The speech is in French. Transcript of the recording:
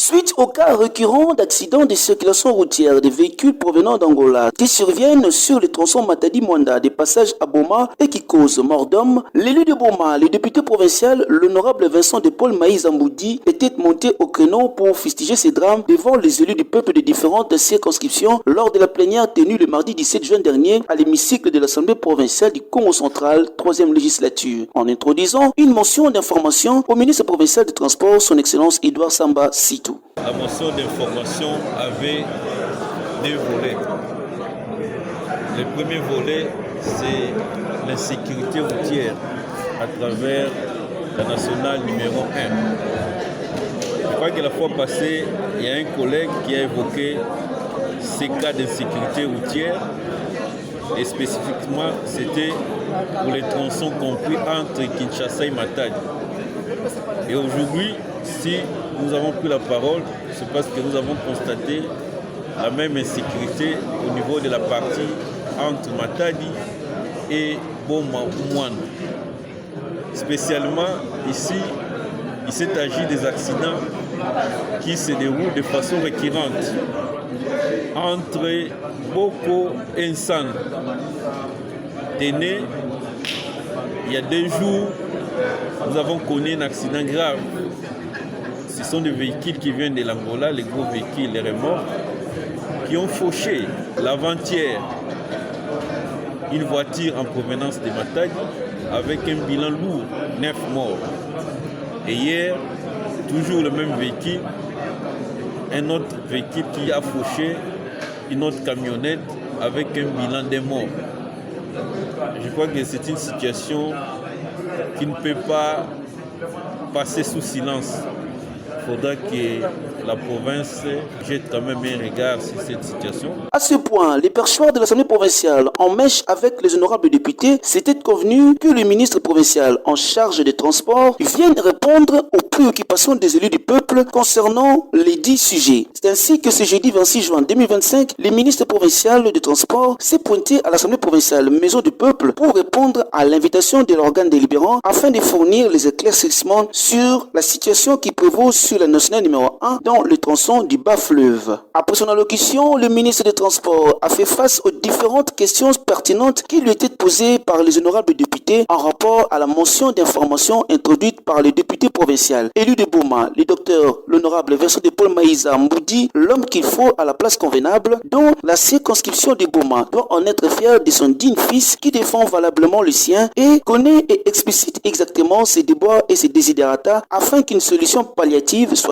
Suite au cas récurrent d'accidents de circulation routière des véhicules provenant d'Angola qui surviennent sur le tronçon Matadi-Mwanda des passages à Boma et qui causent mort d'homme, l'élu de Boma, le député provincial, l'honorable Vincent de Paul Maïs Amboudi, était monté au créneau pour fustiger ces drames devant les élus du peuple de différentes circonscriptions lors de la plénière tenue le mardi 17 juin dernier à l'hémicycle de l'Assemblée provinciale du Congo central, 3e législature, en introduisant une motion d'information au ministre provincial du Transport, son Excellence Edouard Samba Sitou. La motion d'information avait deux volets. Le premier volet, c'est l'insécurité routière à travers la nationale numéro 1. Je crois que la fois passée, il y a un collègue qui a évoqué ces cas d'insécurité routière et spécifiquement, c'était pour les tronçons compris entre Kinshasa et Matadi. Et aujourd'hui, si nous avons pris la parole, c'est parce que nous avons constaté la même insécurité au niveau de la partie entre Matadi et Boma-Mwanda. Spécialement ici, il s'est agi des accidents qui se déroulent de façon récurrente entre Boko et Nsan. Téné, il y a 2 jours, nous avons connu un accident grave. Ce sont des véhicules qui viennent de l'Angola, les gros véhicules, les remorques, qui ont fauché l'avant-hier une voiture en provenance de Matadi avec un bilan lourd, 9 morts. Et hier, toujours le même véhicule, un autre véhicule qui a fauché une autre camionnette avec un bilan de morts. Je crois que c'est une situation qui ne peut pas passer sous silence. Il faudra que la province jette quand même un regard sur cette situation. À ce point, les perchoirs de l'Assemblée provinciale, en mèche avec les honorables députés, s'étaient convenus que le ministre provincial en charge des transports vienne répondre aux préoccupations des élus du peuple concernant les 10 sujets. C'est ainsi que ce jeudi 26 juin 2025, le ministre provincial des transports s'est pointé à l'Assemblée provinciale Maison du Peuple pour répondre à l'invitation de l'organe délibérant afin de fournir les éclaircissements sur la situation qui prévaut sur la nationale numéro 1 dans le tronçon du bas-fleuve. Après son allocution, le ministre des Transports a fait face aux différentes questions pertinentes qui lui étaient posées par les honorables députés en rapport à la motion d'information introduite par le député provincial. Élu de Boma, le docteur, l'honorable Vincent de Paul Maïsa Mboudi, l'homme qu'il faut à la place convenable, dont la circonscription de Boma doit en être fière de son digne fils qui défend valablement le sien et connaît et explicite exactement ses déboires et ses désidératas afin qu'une solution palliative soit